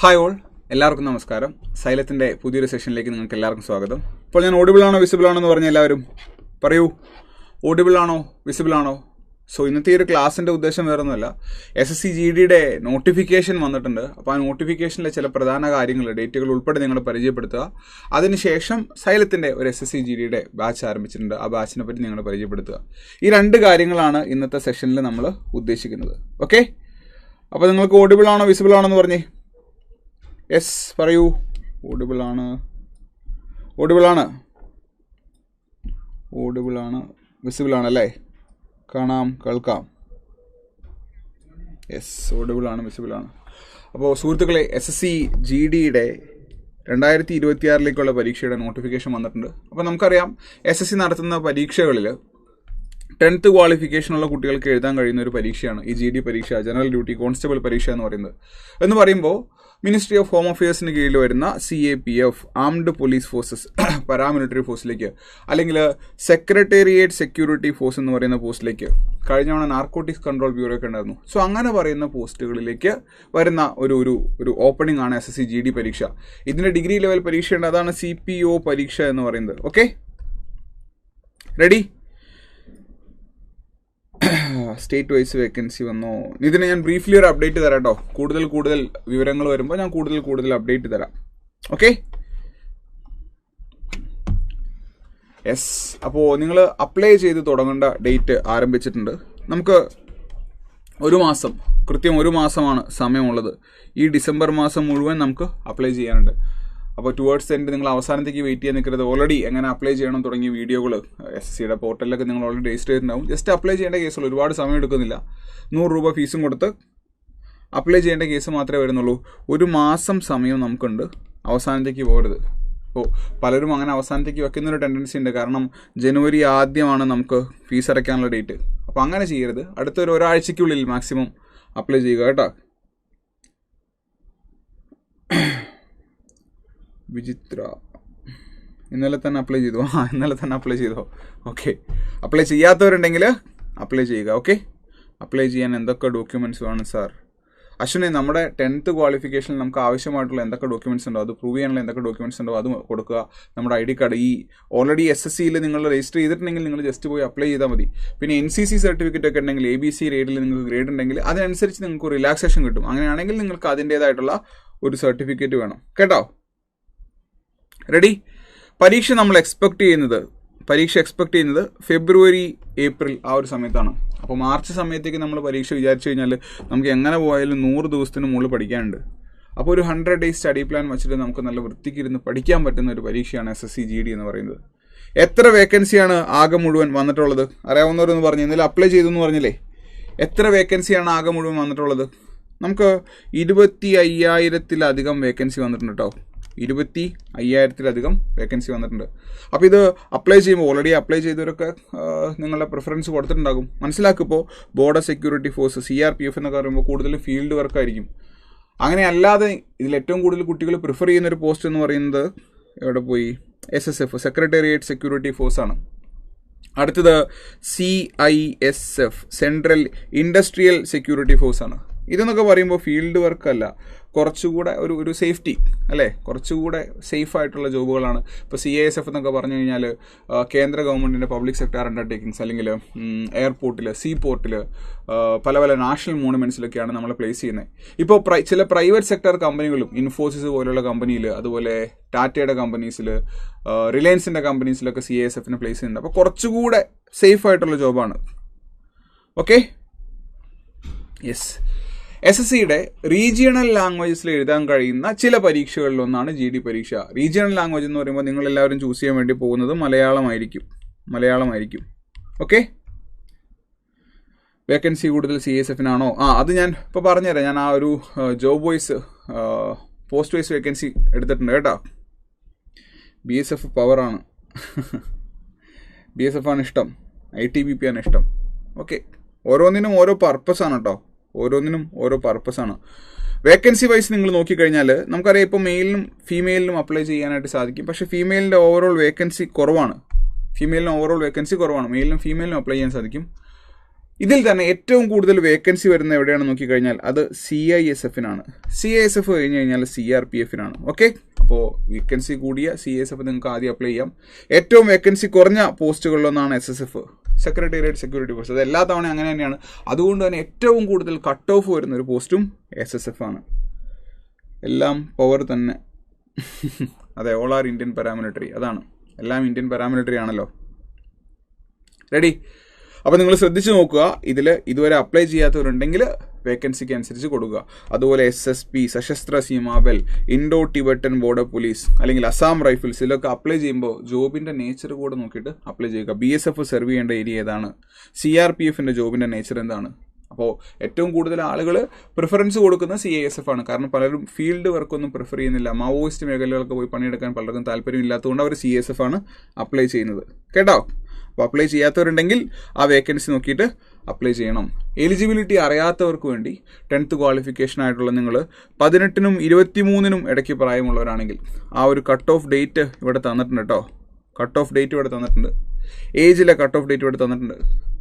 Hi all, എല്ലാവർക്കും നമസ്കാരം. സൈലത്തിൻ്റെ പുതിയൊരു സെഷനിലേക്ക് നിങ്ങൾക്ക് എല്ലാവർക്കും സ്വാഗതം. ഇപ്പോൾ ഞാൻ ഓഡിബിൾ ആണോ വിസിബിൾ ആണോ എന്ന് പറഞ്ഞ എല്ലാവരും പറയൂ, ഓഡിബിൾ ആണോ വിസിബിൾ ആണോ? സോ ഇന്നത്തെ ഒരു ക്ലാസ്സിൻ്റെ ഉദ്ദേശം വേറൊന്നുമല്ല, SSC GDയുടെ നോട്ടിഫിക്കേഷൻ വന്നിട്ടുണ്ട്. അപ്പോൾ ആ നോട്ടിഫിക്കേഷനിലെ ചില പ്രധാന കാര്യങ്ങൾ, ഡേറ്റുകൾ ഉൾപ്പെടെ നിങ്ങൾ പരിചയപ്പെടുത്തുക. അതിനുശേഷം സൈലത്തിൻ്റെ ഒരു SSC GDയുടെ ബാച്ച് ആരംഭിച്ചിട്ടുണ്ട്, ആ ബാച്ചിനെ പറ്റി നിങ്ങൾ പരിചയപ്പെടുത്തുക. ഈ രണ്ട് കാര്യങ്ങളാണ് ഇന്നത്തെ സെഷനിൽ നമ്മൾ ഉദ്ദേശിക്കുന്നത്. ഓക്കെ, അപ്പോൾ നിങ്ങൾക്ക് ഓഡിബിൾ ആണോ വിസിബിൾ ആണോ എന്ന് പറഞ്ഞേ. യെസ് പറയൂ, ഓഡിബിൾ ആണ്, ഓഡിബിൾ ആണ്, ഓഡിബിൾ ആണ്, വിസിബിൾ ആണല്ലേ, കാണാം കേൾക്കാം. യെസ്, ഓഡിബിൾ ആണ്, വിസിബിൾ ആണ്. അപ്പോൾ സുഹൃത്തുക്കളെ, SSC GDയുടെ 2026 പരീക്ഷയുടെ നോട്ടിഫിക്കേഷൻ വന്നിട്ടുണ്ട്. അപ്പോൾ നമുക്കറിയാം, SSC നടത്തുന്ന പരീക്ഷകളിൽ 10th ക്വാളിഫിക്കേഷനുള്ള കുട്ടികൾക്ക് എഴുതാൻ കഴിയുന്ന ഒരു പരീക്ഷയാണ് ഈ GD പരീക്ഷ, ജനറൽ ഡ്യൂട്ടി കോൺസ്റ്റബിൾ പരീക്ഷ എന്ന് പറയുമ്പോൾ മിനിസ്ട്രി ഓഫ് ഹോം അഫയേഴ്സിന് കീഴിൽ വരുന്ന CAPF, armed police forces, paramilitary ഫോഴ്സിലേക്ക്, അല്ലെങ്കിൽ സെക്രട്ടേറിയറ്റ് സെക്യൂരിറ്റി ഫോഴ്സ് എന്ന് പറയുന്ന പോസ്റ്റിലേക്ക്, കഴിഞ്ഞ തവണ നാർക്കോട്ടിക്സ് കൺട്രോൾ ബ്യൂറോ ഒക്കെ ഉണ്ടായിരുന്നു. സോ അങ്ങനെ പറയുന്ന പോസ്റ്റുകളിലേക്ക് വരുന്ന ഒരു ഓപ്പണിംഗ് ആണ് SSC GD പരീക്ഷ. ഇതിൻ്റെ ഡിഗ്രി ലെവൽ പരീക്ഷയുണ്ട്, അതാണ് CPO പരീക്ഷ എന്ന് പറയുന്നത്. Okay, ready? State vice vacancy വന്നോ? ഇതിന് ഞാൻ ബ്രീഫ്ലി ഒരു അപ്ഡേറ്റ് തരാം കേട്ടോ. കൂടുതൽ വിവരങ്ങൾ വരുമ്പോൾ ഞാൻ കൂടുതൽ അപ്ഡേറ്റ് തരാം. Okay, yes. അപ്പോൾ നിങ്ങൾ അപ്ലൈ ചെയ്ത് തുടങ്ങേണ്ട ഡേറ്റ് ആരംഭിച്ചിട്ടുണ്ട്. നമുക്ക് കൃത്യം ഒരു മാസമാണ് സമയമുള്ളത്. ഈ ഡിസംബർ മാസം മുഴുവൻ നമുക്ക് അപ്ലൈ ചെയ്യാനുണ്ട്. അപ്പോൾ ടുവേർഡ്സ് എൻഡ് നിങ്ങൾ അവസാനത്തേക്ക് വെയിറ്റ് ചെയ്യാൻ നിൽക്കരുത്. ഓൾറെഡി എങ്ങനെ അപ്ലൈ ചെയ്യണം തുടങ്ങിയ വീഡിയോകൾ SSCയുടെ പോർട്ടലിലൊക്കെ നിങ്ങൾ ഓൾറെഡി രജിസ്റ്റർ ചെയ്തിട്ടുണ്ടാവും. ജസ്റ്റ് അപ്ലൈ ചെയ്യേണ്ട കേസുള്ളൂ, ഒരുപാട് സമയം എടുക്കുന്നില്ല. 100 രൂപ ഫീസും കൊടുത്ത് അപ്ലൈ ചെയ്യേണ്ട കേസ് മാത്രമേ വരുന്നുള്ളൂ. ഒരു മാസം സമയം നമുക്കുണ്ട്, അവസാനത്തേക്ക് പോകരുത്. അപ്പോൾ പലരും അങ്ങനെ അവസാനത്തേക്ക് വെക്കുന്നൊരു ടെൻഡൻസി ഉണ്ട്, കാരണം ജനുവരി ആദ്യമാണ് നമുക്ക് ഫീസ് അടയ്ക്കാനുള്ള ഡേറ്റ്. അപ്പോൾ അങ്ങനെ ചെയ്യരുത്. അടുത്തൊരു ഒരാഴ്ചയ്ക്കുള്ളിൽ മാക്സിമം അപ്ലൈ ചെയ്യുക കേട്ടോ. വിചിത്ര ഇന്നലെ തന്നെ അപ്ലൈ ചെയ്തോ? ഓക്കെ, അപ്ലൈ ചെയ്യാത്തവരുണ്ടെങ്കിൽ അപ്ലൈ ചെയ്യുക. ഓക്കെ, അപ്ലൈ ചെയ്യാൻ എന്തൊക്കെ ഡോക്യുമെൻറ്റ്സ് വേണം സാർ? അശ്വിനെ, നമ്മുടെ 10th ക്വാളിഫിക്കേഷനിൽ നമുക്ക് ആവശ്യമായിട്ടുള്ള എന്തൊക്കെ ഡോക്യുമെൻറ്റ്സ് ഉണ്ടോ, അത് പ്രൂവ് ചെയ്യാനുള്ള എന്തൊക്കെ ഡോക്യുമെൻറ്റ്സ് ഉണ്ടോ അത് കൊടുക്കുക. നമ്മുടെ ID കാർഡ്, ഈ ഓൾറെഡി SSCയിൽ നിങ്ങൾ രജിസ്റ്റർ ചെയ്തിട്ടുണ്ടെങ്കിൽ നിങ്ങൾ ജസ്റ്റ് പോയി അപ്ലൈ ചെയ്താൽ മതി. പിന്നെ NCC സർട്ടിഫിക്കറ്റ് ഒക്കെ ഉണ്ടെങ്കിൽ, ABC ഗ്രേഡിൽ നിങ്ങൾക്ക് ഗ്രേഡ് ഉണ്ടെങ്കിൽ അതിനനുസരിച്ച് നിങ്ങൾക്ക് റിലാക്സേഷൻ കിട്ടും. അങ്ങനെയാണെങ്കിൽ നിങ്ങൾക്ക് അതിൻ്റേതായിട്ടുള്ള ഒരു സർട്ടിഫിക്കറ്റ് വേണം കേട്ടോ. റെഡി? പരീക്ഷ നമ്മൾ എക്സ്പെക്ട് ചെയ്യുന്നത് ഫെബ്രുവരി ഏപ്രിൽ ആ ഒരു സമയത്താണ്. അപ്പോൾ മാർച്ച് സമയത്തേക്ക് നമ്മൾ പരീക്ഷ വിചാരിച്ചു കഴിഞ്ഞാൽ നമുക്ക് എങ്ങനെ പോയാലും 100 ദിവസത്തിന് മുകളിൽ പഠിക്കാനുണ്ട്. അപ്പോൾ ഒരു 100 days സ്റ്റഡി പ്ലാൻ വെച്ചിട്ട് നമുക്ക് നല്ല വൃത്തിക്ക് ഇരുന്ന് പഠിക്കാൻ പറ്റുന്ന ഒരു പരീക്ഷയാണ് SSC GD എന്ന് പറയുന്നത്. എത്ര വേക്കൻസിയാണ് ആകെ മുഴുവൻ വന്നിട്ടുള്ളത് അറിയാവുന്നവരെന്ന് പറഞ്ഞു. ഇന്നലെ അപ്ലൈ ചെയ്തു എന്ന് പറഞ്ഞില്ലേ? എത്ര വേക്കൻസിയാണ് ആകെ മുഴുവൻ വന്നിട്ടുള്ളത്? നമുക്ക് 25,000-ലധികം വേക്കൻസി വന്നിട്ടുണ്ട് കേട്ടോ. 25,000-ലധികം വേക്കൻസി വന്നിട്ടുണ്ട്. അപ്പോൾ ഇത് അപ്ലൈ ചെയ്യുമ്പോൾ, ഓൾറെഡി അപ്ലൈ ചെയ്തവരൊക്കെ നിങ്ങളുടെ പ്രിഫറൻസ് കൊടുത്തിട്ടുണ്ടാകും. മനസ്സിലാക്കിപ്പോൾ ബോർഡർ സെക്യൂരിറ്റി ഫോഴ്സ്, CRPF എന്നൊക്കെ പറയുമ്പോൾ കൂടുതലും ഫീൽഡ് വർക്കായിരിക്കും. അങ്ങനെ അല്ലാതെ ഇതിൽ ഏറ്റവും കൂടുതൽ കുട്ടികൾ പ്രിഫർ ചെയ്യുന്നൊരു പോസ്റ്റ് എന്ന് പറയുന്നത് എവിടെ പോയി? SSF, സെക്രട്ടേറിയറ്റ് സെക്യൂരിറ്റി ഫോഴ്സാണ്. അടുത്തത് CISF, സെൻട്രൽ ഇൻഡസ്ട്രിയൽ സെക്യൂരിറ്റി ഫോഴ്സാണ്. ഇതെന്നൊക്കെ പറയുമ്പോൾ ഫീൽഡ് വർക്കല്ല, കുറച്ചുകൂടെ ഒരു സേഫ്റ്റി അല്ലേ, കുറച്ചുകൂടെ സേഫ് ആയിട്ടുള്ള ജോബുകളാണ്. ഇപ്പോൾ CISF എന്നൊക്കെ പറഞ്ഞു കഴിഞ്ഞാൽ കേന്ദ്ര ഗവൺമെൻറ്റിൻ്റെ പബ്ലിക് സെക്ടർ അണ്ടർടേക്കിങ്സ്, അല്ലെങ്കിൽ എയർപോർട്ടിൽ, സീ പോർട്ടിൽ, പല നാഷണൽ മോണുമെൻറ്റ്സിലൊക്കെയാണ് നമ്മൾ പ്ലേസ് ചെയ്യുന്നത്. ഇപ്പോൾ ചില പ്രൈവറ്റ് സെക്ടർ കമ്പനികളും, ഇൻഫോസിസ് പോലുള്ള കമ്പനിയിൽ, അതുപോലെ ടാറ്റയുടെ കമ്പനീസിൽ, റിലയൻസിൻ്റെ കമ്പനീസിലൊക്കെ CISFനെ പ്ലേസ് ചെയ്യുന്നുണ്ട്. അപ്പോൾ കുറച്ചുകൂടെ സേഫ് ആയിട്ടുള്ള ജോബാണ്. Okay, yes. SSCയുടെ റീജിയണൽ ലാംഗ്വേജസിൽ എഴുതാൻ കഴിയുന്ന ചില പരീക്ഷകളിലൊന്നാണ് GD പരീക്ഷ. റീജിയണൽ ലാംഗ്വേജ് എന്ന് പറയുമ്പോൾ നിങ്ങളെല്ലാവരും ചൂസ് ചെയ്യാൻ വേണ്ടി പോകുന്നത് മലയാളമായിരിക്കും. ഓക്കെ, വേക്കൻസി കൂടുതൽ CISFനാണോ? അത് ഞാൻ ഇപ്പോൾ പറഞ്ഞുതരാം. ഞാൻ ആ ഒരു job wise, post vice vacancy എടുത്തിട്ടുണ്ട് കേട്ടോ. BSF പവറാണ്, BSF ആണ് ഇഷ്ടം, ITBP ആണ് ഇഷ്ടം. ഓക്കെ, ഓരോന്നിനും ഓരോ പർപ്പസാണ്. വേക്കൻസി വൈസ് നിങ്ങൾ നോക്കിക്കഴിഞ്ഞാൽ നമുക്കറിയാം, ഇപ്പോൾ മെയിലിനും ഫീമെയിലിനും അപ്ലൈ ചെയ്യാനായിട്ട് സാധിക്കും. പക്ഷേ ഫീമെയിലിൻ്റെ ഓവറോൾ വേക്കൻസി കുറവാണ്. മെയിലിനും ഫീമെയിലിനും അപ്ലൈ ചെയ്യാൻ സാധിക്കും. ഇതിൽ തന്നെ ഏറ്റവും കൂടുതൽ വേക്കൻസി വരുന്ന എവിടെയാണെന്ന് നോക്കിക്കഴിഞ്ഞാൽ അത് CISF-നാണ്. CISF കഴിഞ്ഞ് കഴിഞ്ഞാൽ CRPF-നാണ്. ഓക്കെ, അപ്പോൾ വേക്കൻസി കൂടിയ CISF നിങ്ങൾക്ക് ആദ്യം അപ്ലൈ ചെയ്യാം. ഏറ്റവും വേക്കൻസി കുറഞ്ഞ പോസ്റ്റുകളിലൊന്നാണ് SSF, സെക്രട്ടേറിയറ്റ് സെക്യൂരിറ്റി ഫോഴ്സ്. അത് എല്ലാ തവണയും അങ്ങനെ തന്നെയാണ്. അതുകൊണ്ട് തന്നെ ഏറ്റവും കൂടുതൽ കട്ട് ഓഫ് വരുന്ന ഒരു പോസ്റ്റും SSF ആണ്. എല്ലാം പവർ തന്നെ. അതെ, ഓൾ ആർ ഇന്ത്യൻ പാരാമിലിറ്ററി. അതാണ്, എല്ലാം ഇന്ത്യൻ പാരാമിലിറ്ററി ആണല്ലോ. റെഡി? അപ്പോൾ നിങ്ങൾ ശ്രദ്ധിച്ച് നോക്കുക. ഇതിൽ ഇതുവരെ അപ്ലൈ ചെയ്യാത്തവരുണ്ടെങ്കിൽ വേക്കൻസിക്ക് അനുസരിച്ച് കൊടുക്കുക. അതുപോലെ SSP, Sashastra Seema Bal, Indo Tibetan border police, അല്ലെങ്കിൽ അസാം റൈഫിൾസ്, ഇതിലൊക്കെ അപ്ലൈ ചെയ്യുമ്പോൾ ജോബിൻ്റെ നേച്ചർ കൂടെ നോക്കിയിട്ട് അപ്ലൈ ചെയ്യുക. BSF സെർവ് ചെയ്യേണ്ട ഏരിയ ഏതാണ്, CRPF-ൻ്റെ ജോബിൻ്റെ നേച്ചർ എന്താണ്. അപ്പോൾ ഏറ്റവും കൂടുതൽ ആളുകൾ പ്രിഫറൻസ് കൊടുക്കുന്ന CISF ആണ്. കാരണം പലരും ഫീൽഡ് വർക്കൊന്നും പ്രിഫർ ചെയ്യുന്നില്ല. മാവോയിസ്റ്റ് മേഖലകളൊക്കെ പോയി പണിയെടുക്കാൻ പലർക്കും താല്പര്യമില്ലാത്തതുകൊണ്ട് അവർ CISF ആണ് അപ്ലൈ ചെയ്യുന്നത്. കേട്ടോ? അപ്പോൾ അപ്ലൈ ചെയ്യാത്തവരുണ്ടെങ്കിൽ ആ വേക്കൻസി നോക്കിയിട്ട് അപ്ലൈ ചെയ്യണം. എലിജിബിലിറ്റി അറിയാത്തവർക്ക് വേണ്ടി 10th ക്വാളിഫിക്കേഷൻ ആയിട്ടുള്ള നിങ്ങൾ 18-നും 23-നും ഇടയ്ക്ക് പ്രായമുള്ളവരാണെങ്കിൽ ആ ഒരു കട്ട് ഓഫ് ഡേറ്റ് ഇവിടെ തന്നിട്ടുണ്ട് കേട്ടോ. കട്ട് ഓഫ് ഡേറ്റ് ഇവിടെ തന്നിട്ടുണ്ട്. ഏജിലെ കട്ട് ഓഫ് ഡേറ്റ് ഇവിടെ തന്നിട്ടുണ്ട്.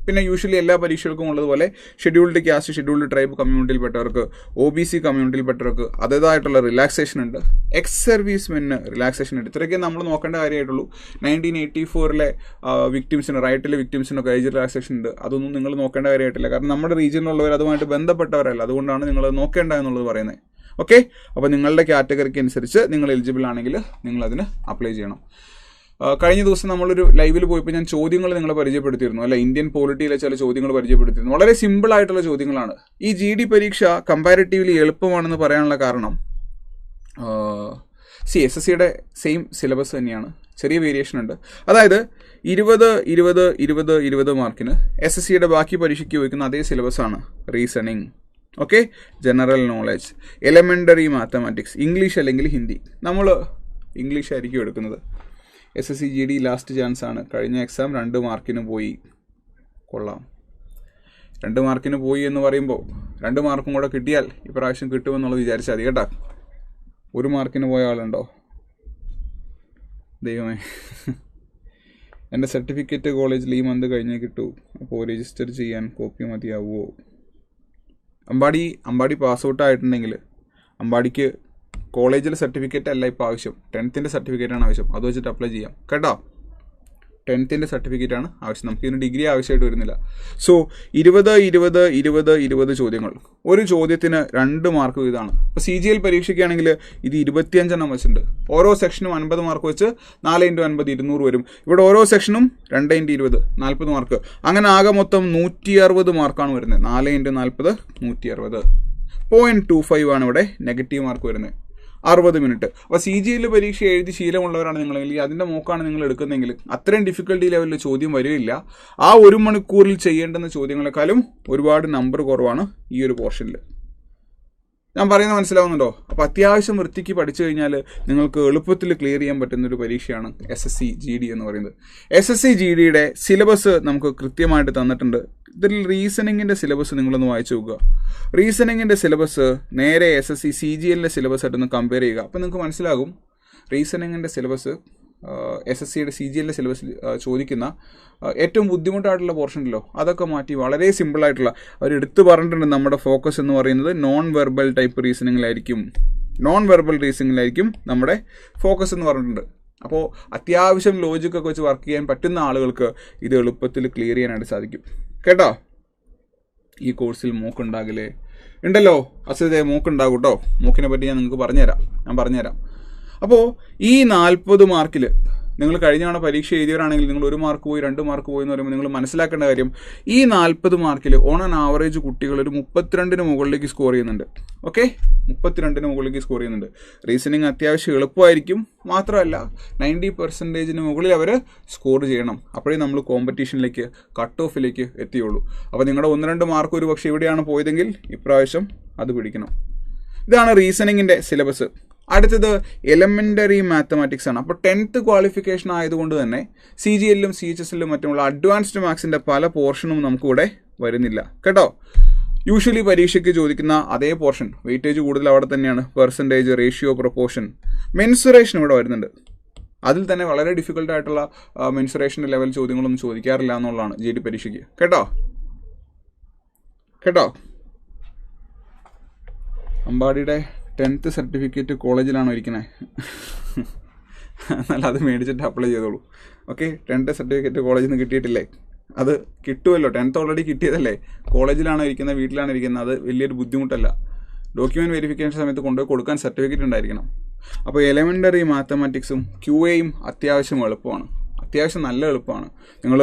പിന്നെ യൂഷ്വലി എല്ലാ പരീക്ഷകൾക്കും ഉള്ളതുപോലെ ഷെഡ്യൂൾഡ് കാസ്റ്റ്, ഷെഡ്യൂൾഡ് ട്രൈബ് കമ്മ്യൂണിറ്റിയിൽപ്പെട്ടവർക്ക്, OBC കമ്മ്യൂണിറ്റിയിൽപ്പെട്ടവർക്ക് അതേതായിട്ടുള്ള റിലാക്സേഷൻ ഉണ്ട്. എക്സ് സർവീസ്മെന് റിലാക്സേഷൻ ഉണ്ട്. ഇത്രയൊക്കെ നമ്മൾ നോക്കേണ്ട കാര്യമായിട്ടുള്ളൂ. 1984-ലെ വിക്ടിംസിന്, റൈറ്റിലെ വിക്ടിംസിനൊക്കെ ഏജ് റിലാക്സേഷൻ ഉണ്ട്. അതൊന്നും നിങ്ങൾ നോക്കേണ്ട കാര്യമായിട്ടില്ല. കാരണം നമ്മുടെ റീജിയനിലുള്ളവർ അതുമായിട്ട് ബന്ധപ്പെട്ടവരല്ല. അതുകൊണ്ടാണ് നിങ്ങൾ നോക്കേണ്ട എന്നുള്ളത് പറയുന്നത്. ഓക്കെ, അപ്പോൾ നിങ്ങളുടെ കാറ്റഗറിക്ക് അനുസരിച്ച് നിങ്ങൾ എലിജിബിൾ ആണെങ്കിൽ നിങ്ങളതിന് അപ്ലൈ ചെയ്യണം. കഴിഞ്ഞ ദിവസം നമ്മളൊരു ലൈവിൽ പോയപ്പോൾ ഞാൻ ചോദ്യങ്ങൾ നിങ്ങളെ പരിചയപ്പെടുത്തിയിരുന്നു, അല്ല, ഇന്ത്യൻ പോളിറ്റിയിലെ ചില ചോദ്യങ്ങൾ പരിചയപ്പെടുത്തിയിരുന്നു. വളരെ സിമ്പിൾ ആയിട്ടുള്ള ചോദ്യങ്ങളാണ്. ഈ GD പരീക്ഷ കമ്പാരിറ്റീവ്ലി എളുപ്പമാണെന്ന് പറയാനുള്ള കാരണം SSCയുടെ സെയിം സിലബസ് തന്നെയാണ്. ചെറിയ വേരിയേഷൻ ഉണ്ട്. അതായത് 20 മാർക്കിന് SSCയുടെ ബാക്കി പരീക്ഷയ്ക്ക് വയ്ക്കുന്ന അതേ സിലബസാണ്. Reasoning, okay, general knowledge, elementary mathematics, English അല്ലെങ്കിൽ ഹിന്ദി. നമ്മൾ ഇംഗ്ലീഷ് ആയിരിക്കും എടുക്കുന്നത്. SSC GD ലാസ്റ്റ് ചാൻസ് ആണ്. കഴിഞ്ഞ എക്സാം 2 മാർക്കിന് പോയി. കൊള്ളാം. 2 മാർക്കിന് പോയി എന്ന് പറയുമ്പോൾ 2 മാർക്കും കൂടെ കിട്ടിയാൽ ഇപ്രാവശ്യം കിട്ടുമെന്നുള്ളത് വിചാരിച്ചാൽ മതി കേട്ടോ. 1 മാർക്കിന് പോയ ആളുണ്ടോ? ദൈവമേ. എൻ്റെ സർട്ടിഫിക്കറ്റ് കോളേജിൽ ഈ മന്ത് കഴിഞ്ഞേ കിട്ടൂ. അപ്പോൾ രജിസ്റ്റർ ചെയ്യാൻ കോപ്പി മതിയാവുമോ? അമ്പാടി പാസ് ഔട്ട് ആയിട്ടുണ്ടെങ്കിൽ അമ്പാടിക്ക് കോളേജിലെ സർട്ടിഫിക്കറ്റ് അല്ല ഇപ്പോൾ ആവശ്യം, 10th സർട്ടിഫിക്കറ്റാണ് ആവശ്യം. അത് വെച്ചിട്ട് അപ്ലൈ ചെയ്യാം കേട്ടോ. 10th സർട്ടിഫിക്കറ്റാണ് ആവശ്യം. നമുക്കിതിന് ഡിഗ്രി ആവശ്യമായിട്ട് വരുന്നില്ല. സോ 20 ചോദ്യങ്ങൾ. ഒരു ചോദ്യത്തിന് 2 മാർക്ക് വീതമാണ്. ഇപ്പോൾ CGL പരീക്ഷയ്ക്കാണെങ്കിൽ ഇത് 25 വെച്ചിട്ടുണ്ട്. ഓരോ സെക്ഷനും 50 മാർക്ക് വെച്ച് 4 × 50 200 വരും. ഇവിടെ ഓരോ സെക്ഷനും 2 × 20 40 മാർക്ക്. അങ്ങനെ ആകെ മൊത്തം 160 മാർക്കാണ് വരുന്നത്. 4 × 40 160. 0.25 ആണ് ഇവിടെ നെഗറ്റീവ് മാർക്ക് വരുന്നത്. 60 മിനിറ്റ്. അപ്പോൾ CGL പരീക്ഷ എഴുതി ശീലമുള്ളവരാണ് നിങ്ങളെങ്കിൽ, അതിൻ്റെ മോക്കാണ് നിങ്ങൾ എടുക്കുന്നതെങ്കിൽ അത്രയും ഡിഫിക്കൽട്ടി ലെവലിൽ ചോദ്യം വരികയില്ല. ആ 1 മണിക്കൂറിൽ ചെയ്യേണ്ടുന്ന ചോദ്യങ്ങളെക്കാളും ഒരുപാട് നമ്പർ കുറവാണ് ഈ ഒരു പോർഷനിൽ. ഞാൻ പറയുന്നത് മനസ്സിലാവുന്നുണ്ടോ? അപ്പോൾ അത്യാവശ്യം വൃത്തിക്ക് പഠിച്ചു കഴിഞ്ഞാൽ നിങ്ങൾക്ക് എളുപ്പത്തിൽ ക്ലിയർ ചെയ്യാൻ പറ്റുന്നൊരു പരീക്ഷയാണ് SSC GD എന്ന് പറയുന്നത്. SSC GDയുടെ സിലബസ് നമുക്ക് കൃത്യമായിട്ട് തന്നിട്ടുണ്ട്. ഇതിൽ റീസണിങ്ങിൻ്റെ സിലബസ് നിങ്ങളൊന്ന് വായിച്ചു നോക്കുക. റീസണിങ്ങിൻ്റെ സിലബസ് നേരെ SSC CGLൻ്റെ സിലബസ് ആയിട്ടൊന്ന് കമ്പയർ ചെയ്യുക. അപ്പോൾ നിങ്ങൾക്ക് മനസ്സിലാകും റീസണിങ്ങിൻ്റെ സിലബസ് SSCയുടെ CGLൻ്റെ സിലബസിൽ ചോദിക്കുന്ന ഏറ്റവും ബുദ്ധിമുട്ടായിട്ടുള്ള പോർഷൻ ഉണ്ടല്ലോ, അതൊക്കെ മാറ്റി വളരെ സിമ്പിളായിട്ടുള്ള അവർ എടുത്തു പറഞ്ഞിട്ടുണ്ട്. നമ്മുടെ ഫോക്കസ് എന്ന് പറയുന്നത് നോൺ വെർബൽ ടൈപ്പ് റീസണിങ്ങിലായിരിക്കും. നമ്മുടെ ഫോക്കസ് എന്ന് പറഞ്ഞിട്ടുണ്ട്. അപ്പോൾ അത്യാവശ്യം ലോജിക്കൊക്കെ വെച്ച് വർക്ക് ചെയ്യാൻ പറ്റുന്ന ആളുകൾക്ക് ഇത് എളുപ്പത്തിൽ ക്ലിയർ ചെയ്യാനായിട്ട് സാധിക്കും കേട്ടോ. ഈ കോഴ്സിൽ മൂക്കുണ്ടാകില്ലേ? ഉണ്ടല്ലോ, അസതേ മൂക്കുണ്ടാകും കേട്ടോ. മൂക്കിനെ പറ്റി ഞാൻ നിങ്ങൾക്ക് പറഞ്ഞുതരാം. അപ്പോൾ ഈ 40 മാർക്കിൽ നിങ്ങൾ കഴിഞ്ഞ തവണ പരീക്ഷ എഴുതിയവരാണെങ്കിൽ നിങ്ങൾ 1 മാർക്ക് പോയി 2 മാർക്ക് പോയി എന്ന് പറയുമ്പോൾ നിങ്ങൾ മനസ്സിലാക്കേണ്ട കാര്യം, ഈ 40 മാർക്കിൽ ഓൺ ആൻ ആവറേജ് കുട്ടികൾ ഒരു 32-ന് മുകളിലേക്ക് സ്കോർ ചെയ്യുന്നുണ്ട്. ഓക്കെ, 32-ന് മുകളിലേക്ക് സ്കോർ ചെയ്യുന്നുണ്ട്. റീസണിങ് അത്യാവശ്യം എളുപ്പമായിരിക്കും. മാത്രമല്ല 90% മുകളിൽ അവർ സ്കോർ ചെയ്യണം. അപ്പോഴേ നമ്മൾ കോമ്പറ്റീഷനിലേക്ക്, കട്ട് ഓഫിലേക്ക് എത്തിയുള്ളൂ. അപ്പോൾ നിങ്ങളുടെ 1-2 മാർക്ക് ഒരു പക്ഷേ ഇവിടെയാണ് പോയതെങ്കിൽ ഇപ്രാവശ്യം അത് പിടിക്കണം. ഇതാണ് റീസണിങ്ങിൻ്റെ സിലബസ്. അടുത്തത് എലമെൻ്ററി മാത്തമാറ്റിക്സ് ആണ്. അപ്പോൾ 10th ക്വാളിഫിക്കേഷൻ ആയതുകൊണ്ട് തന്നെ CGLലും CHSലും മറ്റുമുള്ള അഡ്വാൻസ്ഡ് മാത്സിൻ്റെ പല പോർഷനും നമുക്കിവിടെ വരുന്നില്ല കേട്ടോ. യൂഷ്വലി പരീക്ഷയ്ക്ക് ചോദിക്കുന്ന അതേ പോർഷൻ, വെയിറ്റേജ് കൂടുതൽ അവിടെ തന്നെയാണ്. പെർസെൻറ്റേജ്, റേഷ്യോ, പ്രൊപ്പോർഷൻ, മെൻസുറേഷൻ ഇവിടെ വരുന്നുണ്ട്. അതിൽ തന്നെ വളരെ ഡിഫിക്കൽട്ടായിട്ടുള്ള മെൻസുറേഷൻ്റെ ലെവൽ ചോദ്യങ്ങളൊന്നും ചോദിക്കാറില്ല എന്നുള്ളതാണ് GD പരീക്ഷയ്ക്ക് കേട്ടോ. കേട്ടോ. അമ്പാടിയുടെ 10th സർട്ടിഫിക്കറ്റ് കോളേജിലാണോ ഇരിക്കണേ? എന്നാൽ അത് മേടിച്ചിട്ട് അപ്ലൈ ചെയ്തോളൂ. ഓക്കെ, 10th സർട്ടിഫിക്കറ്റ് കോളേജിൽ നിന്ന് കിട്ടിയിട്ടില്ലേ? അത് കിട്ടുമല്ലോ. 10th already കിട്ടിയതല്ലേ. കോളേജിലാണോ ഇരിക്കുന്നത്, വീട്ടിലാണോ ഇരിക്കുന്നത്, അത് വലിയൊരു ബുദ്ധിമുട്ടല്ല. ഡോക്യുമെൻറ്റ് വെരിഫിക്കേഷൻ സമയത്ത് കൊണ്ടുപോയി കൊടുക്കാൻ സർട്ടിഫിക്കറ്റ് ഉണ്ടായിരിക്കണം. അപ്പോൾ എലമെൻ്ററി മാത്തമാറ്റിക്സും QAയും അത്യാവശ്യം എളുപ്പമാണ്, അത്യാവശ്യം നല്ല എളുപ്പമാണ്. നിങ്ങൾ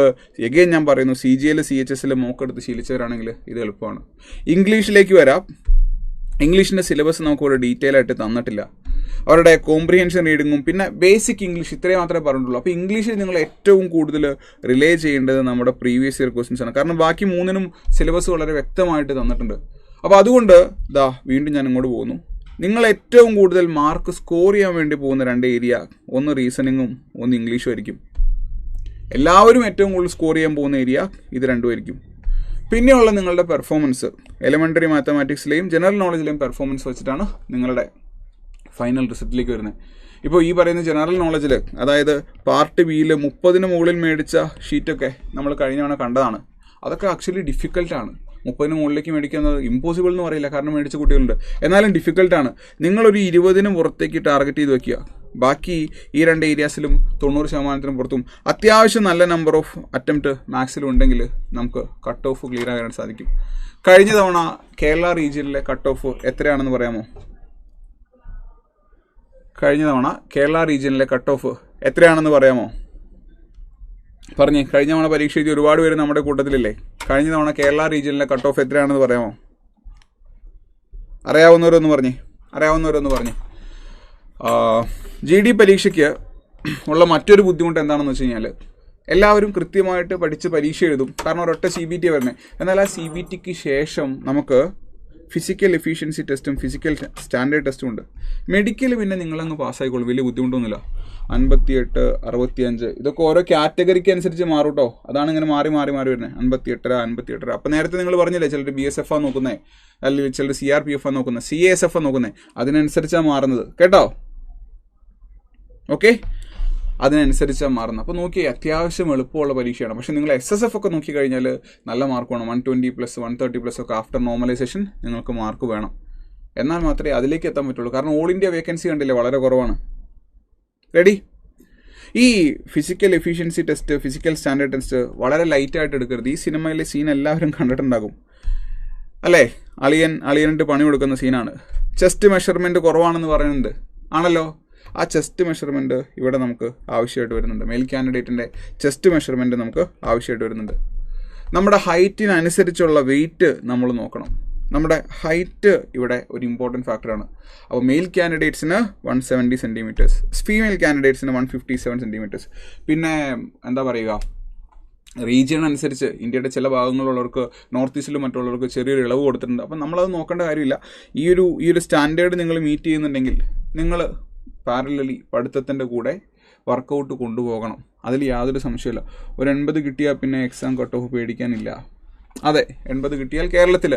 എഗെയിൻ ഞാൻ പറയുന്നു, CGL CHSൽ മോക്കെടുത്ത് ശീലിച്ചവരാണെങ്കിൽ ഇത് എളുപ്പമാണ്. ഇംഗ്ലീഷിലേക്ക് വരാം. ഇംഗ്ലീഷിൻ്റെ സിലബസ് നമുക്കിവിടെ ഡീറ്റെയിൽ ആയിട്ട് തന്നിട്ടില്ല. അവരുടെ കോംപ്രിഹെൻഷൻ റീഡിങ്ങും പിന്നെ ബേസിക് ഇംഗ്ലീഷ് ഇത്രയും മാത്രമേ പറഞ്ഞിട്ടുള്ളൂ. അപ്പോൾ ഇംഗ്ലീഷിൽ നിങ്ങൾ ഏറ്റവും കൂടുതൽ റിലേ ചെയ്യേണ്ടത് നമ്മുടെ പ്രീവിയസ് ഇയർ ക്വസ്റ്റ്യൻസ് ആണ്. കാരണം ബാക്കി 3നും സിലബസ് വളരെ വ്യക്തമായിട്ട് തന്നിട്ടുണ്ട്. അപ്പോൾ അതുകൊണ്ട് വീണ്ടും ഞാൻ ഇങ്ങോട്ട് പോകുന്നു. നിങ്ങൾ ഏറ്റവും കൂടുതൽ മാർക്ക് സ്കോർ ചെയ്യാൻ വേണ്ടി പോകുന്ന 2 ഏരിയ, ഒന്ന് റീസണിങ്ങും ഒന്ന് ഇംഗ്ലീഷും ആയിരിക്കും. എല്ലാവരും ഏറ്റവും കൂടുതൽ സ്കോർ ചെയ്യാൻ പോകുന്ന ഏരിയ ഇത് രണ്ടുമായിരിക്കും. പിന്നെയുള്ള നിങ്ങളുടെ പെർഫോമൻസ് എലിമെൻ്ററി മാത്തമാറ്റിക്സിലെയും ജനറൽ നോളജിലെയും പെർഫോമൻസ് വെച്ചിട്ടാണ് നിങ്ങളുടെ ഫൈനൽ റിസൾട്ടിലേക്ക് വരുന്നത്. ഇപ്പോൾ ഈ പറയുന്ന ജനറൽ നോളജിൽ, അതായത് പാർട്ട് ബിയിൽ 30ന് മുകളിൽ മേടിച്ച ഷീറ്റൊക്കെ നമ്മൾ കഴിഞ്ഞ തവണ കണ്ടതാണ്. അതൊക്കെ ആക്ച്വലി ഡിഫിക്കൽട്ടാണ്. 30ന് മുകളിലേക്ക് മേടിക്കുന്നത് ഇമ്പോസിബിൾ എന്ന് പറയില്ല, കാരണം മേടിച്ച കുട്ടികളുണ്ട്. എന്നാലും ഡിഫിക്കൽട്ടാണ്. നിങ്ങളൊരു 20ന് പുറത്തേക്ക് ടാർഗറ്റ് ചെയ്ത് വയ്ക്കുക. ബാക്കി ഈ 2 ഏരിയാസിലും 90% പുറത്തും അത്യാവശ്യം നല്ല നമ്പർ ഓഫ് അറ്റംപ്റ്റ് മാത്സിലും ഉണ്ടെങ്കിൽ നമുക്ക് കട്ട് ഓഫ് ക്ലിയർ ആകാൻ സാധിക്കും. കഴിഞ്ഞ തവണ കേരള റീജിയനിലെ കട്ട് ഓഫ് എത്രയാണെന്ന് പറയാമോ? കഴിഞ്ഞ തവണ കേരള റീജിയനിലെ കട്ട് ഓഫ് എത്രയാണെന്ന് പറയാമോ? പറഞ്ഞേ. കഴിഞ്ഞ തവണ പരീക്ഷ എഴുതി ഒരുപാട് പേര് നമ്മുടെ കൂട്ടത്തിലില്ലേ? കഴിഞ്ഞ തവണ കേരള റീജിയനിലെ കട്ട് ഓഫ് എത്രയാണെന്ന് പറയാമോ? അറിയാവുന്നവരൊന്ന് പറഞ്ഞേ. GD പരീക്ഷയ്ക്ക് ഉള്ള മറ്റൊരു ബുദ്ധിമുട്ട് എന്താണെന്ന് വെച്ച് കഴിഞ്ഞാൽ, എല്ലാവരും കൃത്യമായിട്ട് പഠിച്ച് പരീക്ഷ എഴുതും. കാരണം ഒരൊറ്റ CBT വരുന്നത്. എന്നാൽ ആ CBTക്ക് ശേഷം നമുക്ക് ഫിസിക്കൽ എഫിഷ്യൻസി ടെസ്റ്റും ഫിസിക്കൽ സ്റ്റാൻഡേർഡ് ടെസ്റ്റും ഉണ്ട്. മെഡിക്കൽ പിന്നെ നിങ്ങളങ്ങ് പാസ്സായിക്കോളും, വലിയ ബുദ്ധിമുട്ടൊന്നുമില്ല. 58, 65 ഇതൊക്കെ ഓരോ കാറ്റഗറിക്ക് അനുസരിച്ച് മാറും കേട്ടോ. അതാണ് ഇങ്ങനെ മാറി വരുന്നത്. 58. അപ്പം നേരത്തെ നിങ്ങൾ പറഞ്ഞില്ലേ, ചിലർ BSF ആണ് നോക്കുന്നത്, അല്ലെങ്കിൽ ചിലർ CRPF ആണ് നോക്കുന്നത്, CASF ആണ് നോക്കുന്നത്. അതിനനുസരിച്ചാണ് മാറുന്നത് കേട്ടോ. ഓക്കെ, അതിനനുസരിച്ചാണ് മാറുന്നത്. അപ്പോൾ നോക്കിയേ, അത്യാവശ്യം എളുപ്പമുള്ള പരീക്ഷയാണ്. പക്ഷേ നിങ്ങൾ SSF ഒക്കെ നോക്കിക്കഴിഞ്ഞാൽ നല്ല മാർക്ക് വേണം. 120+, 130+ ഒക്കെ ആഫ്റ്റർ നോർമലൈസേഷൻ നിങ്ങൾക്ക് മാർക്ക് വേണം. എന്നാൽ മാത്രമേ അതിലേക്ക് എത്താൻ പറ്റുള്ളൂ. കാരണം ഓൾ ഇന്ത്യ വേക്കൻസി കണ്ടില്ലേ, വളരെ കുറവാണ്. റെഡി? ഈ physical efficiency test, physical standard test വളരെ ലൈറ്റായിട്ട് എടുക്കരുത്. ഈ സിനിമയിലെ സീൻ എല്ലാവരും കണ്ടിട്ടുണ്ടാകും അല്ലേ? അളിയനിട്ട് പണി കൊടുക്കുന്ന സീനാണ്. ചെസ്റ്റ് മെഷർമെൻറ്റ് കുറവാണെന്ന് പറയുന്നുണ്ട്, ആണല്ലോ. ആ ചെസ്റ്റ് മെഷർമെൻറ്റ് ഇവിടെ നമുക്ക് ആവശ്യമായിട്ട് വരുന്നുണ്ട്. മെയിൽ കാൻഡിഡേറ്റിൻ്റെ ചെസ്റ്റ് മെഷർമെൻറ്റ് നമുക്ക് ആവശ്യമായിട്ട് വരുന്നുണ്ട്. നമ്മുടെ ഹൈറ്റിനനുസരിച്ചുള്ള വെയിറ്റ് നമ്മൾ നോക്കണം. നമ്മുടെ ഹൈറ്റ് ഇവിടെ ഒരു ഇമ്പോർട്ടൻറ്റ് ഫാക്ടറാണ്. അപ്പോൾ മെയിൽ കാൻഡിഡേറ്റ്സിന് 170 സെൻറ്റിമീറ്റേഴ്സ്, ഫീമെയിൽ കാൻഡിഡേറ്റ്സിന് 157 സെൻറ്റിമീറ്റേഴ്സ്. പിന്നെ എന്താ പറയുക, റീജിയൺ അനുസരിച്ച് ഇന്ത്യയുടെ ചില ഭാഗങ്ങളുള്ളവർക്ക്, നോർത്ത് ഈസ്റ്റിലും മറ്റുള്ളവർക്ക് ചെറിയൊരു ഇളവ് കൊടുത്തിട്ടുണ്ട്. അപ്പം നമ്മളത് നോക്കേണ്ട കാര്യമില്ല. ഈ ഒരു സ്റ്റാൻഡേർഡ് നിങ്ങൾ മീറ്റ് ചെയ്യുന്നുണ്ടെങ്കിൽ നിങ്ങൾ പാരലലി പഠിത്തത്തിൻ്റെ കൂടെ വർക്കൗട്ട് കൊണ്ടുപോകണം. അതിൽ യാതൊരു സംശയമില്ല. ഒരു 80 കിട്ടിയാൽ പിന്നെ എക്സാം കട്ട് ഓഫ് പേടിക്കാനില്ല. അതെ, 80 കിട്ടിയാൽ കേരളത്തിൽ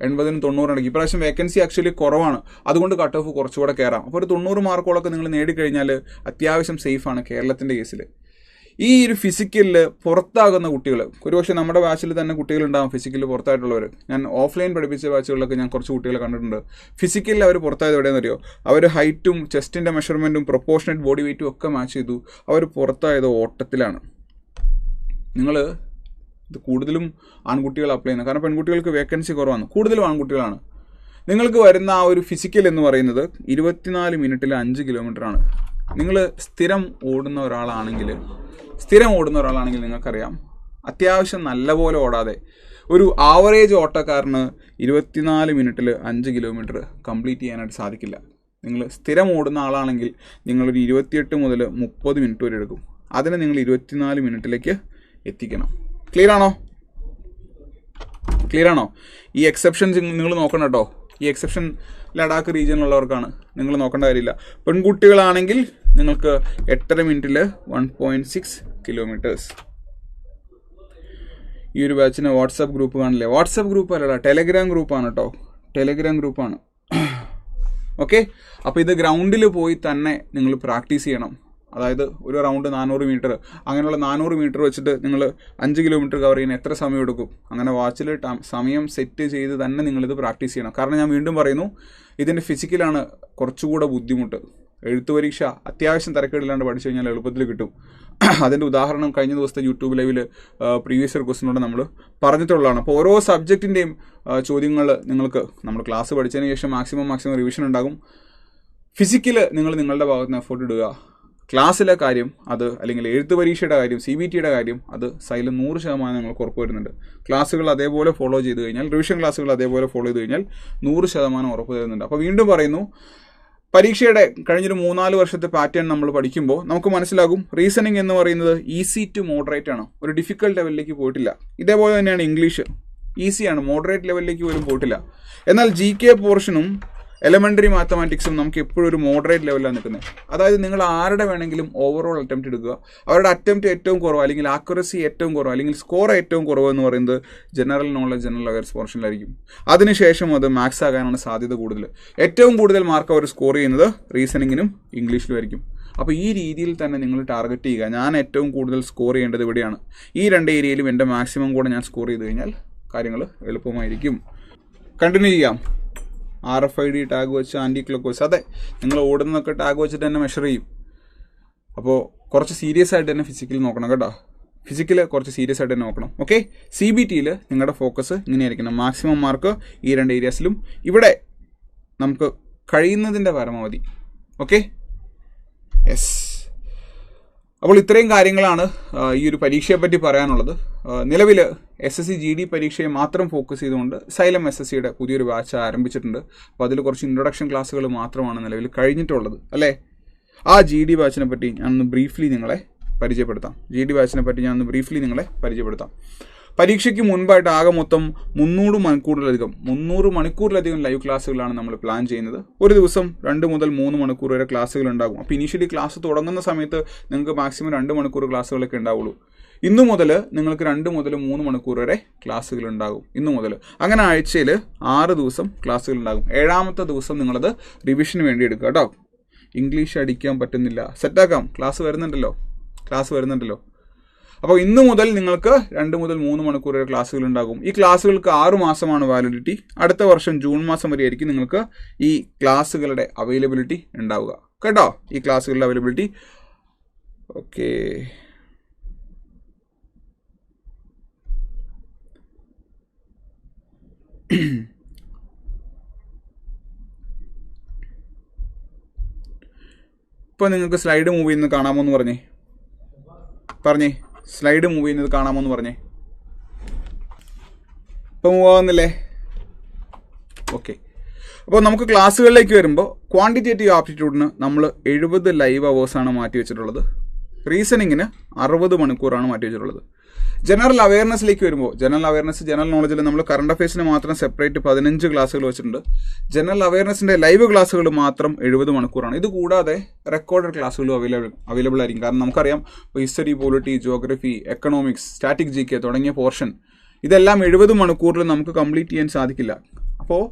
80-ന് 90 അടങ്ങി. ഇപ്രാവശ്യം വേക്കൻസി ആക്ച്വലി കുറവാണ്, അതുകൊണ്ട് കട്ട് ഓഫ് കുറച്ചുകൂടെ കയറാം. അപ്പോൾ ഒരു 90 മാർക്കോളൊക്കെ നിങ്ങൾ നേടിക്കഴിഞ്ഞാൽ അത്യാവശ്യം സേഫാണ് കേരളത്തിൻ്റെ കേസിൽ. ഈ ഒരു ഫിസിക്കലിൽ പുറത്താകുന്ന കുട്ടികൾ, ഒരുപക്ഷെ നമ്മുടെ ബാച്ചിൽ തന്നെ കുട്ടികളുണ്ടാകും ഫിസിക്കലിൽ പുറത്തായിട്ടുള്ളവർ. ഞാൻ ഓഫ്ലൈൻ പഠിപ്പിച്ച ബാച്ചുകളിലൊക്കെ ഞാൻ കുറച്ച് കുട്ടികളെ കണ്ടിട്ടുണ്ട്. ഫിസിക്കലിൽ അവർ പുറത്തായത് എവിടെയെന്ന് അറിയോ? അവർ ഹൈറ്റും ചെസ്റ്റിൻ്റെ മെഷർമെൻറ്റും പ്രൊപ്പോർഷണേറ്റ് ബോഡി വെയ്റ്റും ഒക്കെ മാച്ച് ചെയ്തു. അവർ പുറത്തായത് ഓട്ടത്തിലാണ്. നിങ്ങൾ ഇത് കൂടുതലും ആൺകുട്ടികൾ അപ്ലൈ ചെയ്യുന്നത്, കാരണം പെൺകുട്ടികൾക്ക് വേക്കൻസി കുറവാണ്, കൂടുതലും ആൺകുട്ടികളാണ്. നിങ്ങൾക്ക് വരുന്ന ആ ഒരു ഫിസിക്കൽ എന്ന് പറയുന്നത് 24 മിനിറ്റിൽ 5 കിലോമീറ്ററാണ്. നിങ്ങൾ സ്ഥിരം ഓടുന്ന ഒരാളാണെങ്കിൽ നിങ്ങൾക്കറിയാം, അത്യാവശ്യം നല്ലപോലെ ഓടാതെ ഒരു ആവറേജ് ഓട്ടക്കാരന് 24 മിനിറ്റിൽ 5 കിലോമീറ്റർ കംപ്ലീറ്റ് ചെയ്യാനായിട്ട് സാധിക്കില്ല. നിങ്ങൾ സ്ഥിരം ഓടുന്ന ആളാണെങ്കിൽ നിങ്ങളൊരു 28 മുതൽ 30 മിനിറ്റ് വരെ എടുക്കും. അതിനെ നിങ്ങൾ 24 മിനിറ്റിലേക്ക് എത്തിക്കണം. ക്ലിയർ ആണോ? ഈ എക്സെപ്ഷൻസ് നിങ്ങൾ നോക്കണം കേട്ടോ. ഈ എക്സെപ്ഷൻ ലഡാക്ക് റീജിയനിലുള്ളവർക്കാണ്, നിങ്ങൾ നോക്കേണ്ട കാര്യമില്ല. പെൺകുട്ടികളാണെങ്കിൽ നിങ്ങൾക്ക് 8.5 മിനിറ്റിൽ 1.6 കിലോമീറ്റേഴ്സ്. ഈ ഒരു ബാച്ചിന് വാട്സാപ്പ് ഗ്രൂപ്പ് കാണില്ലേ? വാട്സാപ്പ് ഗ്രൂപ്പ് അല്ലടാ, ടെലഗ്രാം ഗ്രൂപ്പാണ് കേട്ടോ. ടെലഗ്രാം ഗ്രൂപ്പാണ്. ഓക്കെ, അപ്പോൾ ഇത് ഗ്രൗണ്ടിൽ പോയി തന്നെ നിങ്ങൾ പ്രാക്ടീസ് ചെയ്യണം. അതായത് ഒരു റൗണ്ട് 400 മീറ്റർ, അങ്ങനെയുള്ള 400 മീറ്റർ വെച്ചിട്ട് നിങ്ങൾ 5 കിലോമീറ്റർ കവർ ചെയ്യാൻ എത്ര സമയം എടുക്കും? അങ്ങനെ വാച്ചിൽ സമയം സെറ്റ് ചെയ്ത് തന്നെ നിങ്ങളിത് പ്രാക്ടീസ് ചെയ്യണം. കാരണം ഞാൻ വീണ്ടും പറയുന്നു, ഇതിൻ്റെ ഫിസിക്കലാണ് കുറച്ചുകൂടെ ബുദ്ധിമുട്ട്. എഴുത്ത് പരീക്ഷ അത്യാവശ്യം തിരക്കേടില്ലാണ്ട് പഠിച്ചു കഴിഞ്ഞാൽ എളുപ്പത്തിൽ കിട്ടും. അതിൻ്റെ ഉദാഹരണം കഴിഞ്ഞ ദിവസത്തെ യൂട്യൂബ് ലൈവിൽ പ്രീവിയസ് ഇയർ ക്വസ്റ്റിനോട് നമ്മൾ പറഞ്ഞിട്ടുള്ളതാണ്. അപ്പോൾ ഓരോ സബ്ജക്റ്റിൻ്റെയും ചോദ്യങ്ങൾ നിങ്ങൾക്ക് നമ്മൾ ക്ലാസ് പഠിച്ചതിന് ശേഷം മാക്സിമം റിവിഷൻ ഉണ്ടാകും. ഫിസിക്കൽ നിങ്ങൾ നിങ്ങളുടെ ഭാഗത്ത് നിന്ന് എഫോർട്ട് ഇടുക. ക്ലാസ്സിലെ കാര്യം അത്, അല്ലെങ്കിൽ എഴുത്ത് പരീക്ഷയുടെ കാര്യം, CBTയുടെ കാര്യം, അത് സൈലം 100% നിങ്ങൾക്ക് ഉറപ്പ് വരുന്നുണ്ട്. ക്ലാസ്സുകൾ അതേപോലെ ഫോളോ ചെയ്ത് കഴിഞ്ഞാൽ, റിവിഷൻ ക്ലാസ്സുകൾ അതേപോലെ ഫോളോ ചെയ്ത് കഴിഞ്ഞാൽ 100% ഉറപ്പ് തരുന്നുണ്ട്. അപ്പോൾ വീണ്ടും പറയുന്നു, പരീക്ഷയുടെ കഴിഞ്ഞൊരു 3-4 വർഷത്തെ പാറ്റേൺ നമ്മൾ പഠിക്കുമ്പോൾ നമുക്ക് മനസ്സിലാകും, റീസണിങ് എന്ന് പറയുന്നത് ഈസി ടു മോഡറേറ്റ് ആണ്, ഒരു ഡിഫിക്കൽട്ട് ലെവലിലേക്ക് പോയിട്ടില്ല. ഇതേപോലെ തന്നെയാണ് ഇംഗ്ലീഷ്, ഈസിയാണ്, മോഡറേറ്റ് ലെവലിലേക്ക് പോലും പോയിട്ടില്ല. എന്നാൽ GK പോർഷനും എലമെൻ്ററി മാത്തമാറ്റിക്സും നമുക്ക് എപ്പോഴും ഒരു മോഡറേറ്റ് ലെവലിലാണ് നിൽക്കുന്നത്. അതായത് നിങ്ങൾ ആരുടെ വേണമെങ്കിലും ഓവറോൾ അറ്റംപ്റ്റ് എടുക്കുക, അവരുടെ അറ്റംപ്റ്റ് ഏറ്റവും കുറവ്, അല്ലെങ്കിൽ ആക്യുറസി ഏറ്റവും കുറവ്, അല്ലെങ്കിൽ സ്കോർ ഏറ്റവും കുറവ് എന്ന് പറയുന്നത് ജനറൽ നോളജ്, ജനറൽ അവയർസ് പോർഷനിലായിരിക്കും. അതിനുശേഷം അത് മാത്സ് ആകാനാണ് സാധ്യത കൂടുതൽ. ഏറ്റവും കൂടുതൽ മാർക്ക് അവർ സ്കോർ ചെയ്യുന്നത് റീസണിങ്ങിനും ഇംഗ്ലീഷിലും ആയിരിക്കും. അപ്പോൾ ഈ രീതിയിൽ തന്നെ നിങ്ങൾ ടാർഗറ്റ് ചെയ്യുക. ഞാൻ ഏറ്റവും കൂടുതൽ സ്കോർ ചെയ്യേണ്ടത് ഇവിടെയാണ്, ഈ 2 ഏരിയയിലും എൻ്റെ മാക്സിമം കൂടെ ഞാൻ സ്കോർ ചെയ്ത് കഴിഞ്ഞാൽ കാര്യങ്ങൾ എളുപ്പമായിരിക്കും. കണ്ടിന്യൂ ചെയ്യാം. RFID ടാഗ് വെച്ച്, ആൻറ്റി ക്ലോക്ക് വെച്ച്, അതെ, നിങ്ങൾ ഓടുന്നതൊക്കെ ടാഗ് വെച്ചിട്ട് തന്നെ മെഷർ ചെയ്യും. അപ്പോൾ കുറച്ച് സീരിയസ് ആയിട്ട് തന്നെ ഫിസിക്കൽ നോക്കണം കേട്ടോ. ഫിസിക്കൽ കുറച്ച് സീരിയസ് ആയിട്ട് തന്നെ നോക്കണം. ഓക്കെ, CBTയിൽ നിങ്ങളുടെ ഫോക്കസ് ഇങ്ങനെയായിരിക്കണം. മാക്സിമം മാർക്ക് ഈ 2 ഏരിയാസിലും, ഇവിടെ നമുക്ക് കഴിയുന്നതിൻ്റെ പരമാവധി. Okay, yes. അപ്പോൾ ഇത്രയും കാര്യങ്ങളാണ് ഈ ഒരു പരീക്ഷയെപ്പറ്റി പറയാനുള്ളത്. നിലവിൽ SSC GD പരീക്ഷയെ മാത്രം ഫോക്കസ് ചെയ്തുകൊണ്ട് സൈലം SSCയുടെ പുതിയൊരു ബാച്ച് ആരംഭിച്ചിട്ടുണ്ട്. അപ്പോൾ അതിൽ കുറച്ച് ഇൻട്രൊഡക്ഷൻ ക്ലാസ്സുകൾ മാത്രമാണ് നിലവിൽ കഴിഞ്ഞിട്ടുള്ളത്, അല്ലേ? ആ GD ബാച്ചിനെ പറ്റി ഞാനൊന്ന് ബ്രീഫ്ലി നിങ്ങളെ പരിചയപ്പെടുത്താം. പരീക്ഷയ്ക്ക് മുൻപായിട്ട് ആകെ മൊത്തം 300 മണിക്കൂറിലധികം ലൈവ് ക്ലാസ്സുകളാണ് നമ്മൾ പ്ലാൻ ചെയ്യുന്നത്. ഒരു ദിവസം 2 മുതൽ 3 മണിക്കൂർ വരെ ക്ലാസ്സുകൾ ഉണ്ടാകും. അപ്പോൾ ഇനീഷ്യലി ക്ലാസ് തുടങ്ങുന്ന സമയത്ത് നിങ്ങൾക്ക് മാക്സിമം 2 മണിക്കൂർ ക്ലാസ്സുകളൊക്കെ ഉണ്ടാവുള്ളൂ. ഇന്നു മുതൽ നിങ്ങൾക്ക് 2 മുതൽ 3 മണിക്കൂർ വരെ ക്ലാസ്സുകൾ ഉണ്ടാകും. ഇന്നു മുതൽ അങ്ങനെ ആഴ്ചയിൽ 6 ദിവസം ക്ലാസ്സുകൾ ഉണ്ടാകും. 7ാമത്തെ ദിവസം നിങ്ങളത് റിവിഷന് വേണ്ടി എടുക്കുക കേട്ടോ. ഇംഗ്ലീഷ് അടിക്കാൻ പറ്റുന്നില്ല, സെറ്റാക്കാം, ക്ലാസ് വരുന്നുണ്ടല്ലോ. അപ്പോൾ ഇന്നു മുതൽ നിങ്ങൾക്ക് 2 മുതൽ 3 മണിക്കൂർ വരെ ക്ലാസ്സുകൾ ഉണ്ടാകും. ഈ ക്ലാസ്സുകൾക്ക് 6 മാസമാണ് വാലിഡിറ്റി. അടുത്ത വർഷം ജൂൺ മാസം വരെ ആയിരിക്കും നിങ്ങൾക്ക് ഈ ക്ലാസ്സുകളുടെ അവൈലബിലിറ്റി ഉണ്ടാവുക കേട്ടോ. ഈ ക്ലാസ്സുകളുടെ അവൈലബിലിറ്റി. ഓക്കെ, ഇപ്പോൾ നിങ്ങൾക്ക് സ്ലൈഡ് മൂവ് ചെയ്യുന്നത് കാണാമോ എന്ന് പറഞ്ഞേ. സ്ലൈഡ് മൂവ് ചെയ്യുന്നത് കാണാമോ എന്ന് പറഞ്ഞേ. ഇപ്പോൾ മൂവ് ആവുന്നില്ലേ? ഓക്കെ. അപ്പോൾ നമുക്ക് ക്ലാസ്സുകളിലേക്ക് വരുമ്പോൾ ക്വാണ്ടിറ്റേറ്റീവ് ആപ്റ്റിറ്റ്യൂഡിന് നമ്മൾ 70 ലൈവ് അവേഴ്സാണ് മാറ്റി വെച്ചിട്ടുള്ളത്. റീസണിങ്ങിന് 60 മണിക്കൂറാണ് മാറ്റി വെച്ചിട്ടുള്ളത്. ജനറൽ അവയർനെസ്സിലേക്ക് വരുമ്പോൾ, ജനറൽ നോളജിൽ നമ്മൾ കറണ്ട് അഫയേഴ്സിന് മാത്രം സെപ്പറേറ്റ് 15 ക്ലാസ്സുകൾ വെച്ചിട്ടുണ്ട്. ജനറൽ അവയർനെസ്സിൻ്റെ ലൈവ് ക്ലാസ്സുകൾ മാത്രം 70 മണിക്കൂറാണ്. ഇത് കൂടാതെ റെക്കോർഡഡ് ക്ലാസ്സുകളും അവൈലബിൾ ആയിരിക്കും. കാരണം നമുക്കറിയാം, history, polity, geography, economics, static GK തുടങ്ങിയ പോർഷൻ ഇതെല്ലാം 70 മണിക്കൂറിൽ നമുക്ക് കംപ്ലീറ്റ് ചെയ്യാൻ സാധിക്കില്ല. അപ്പോൾ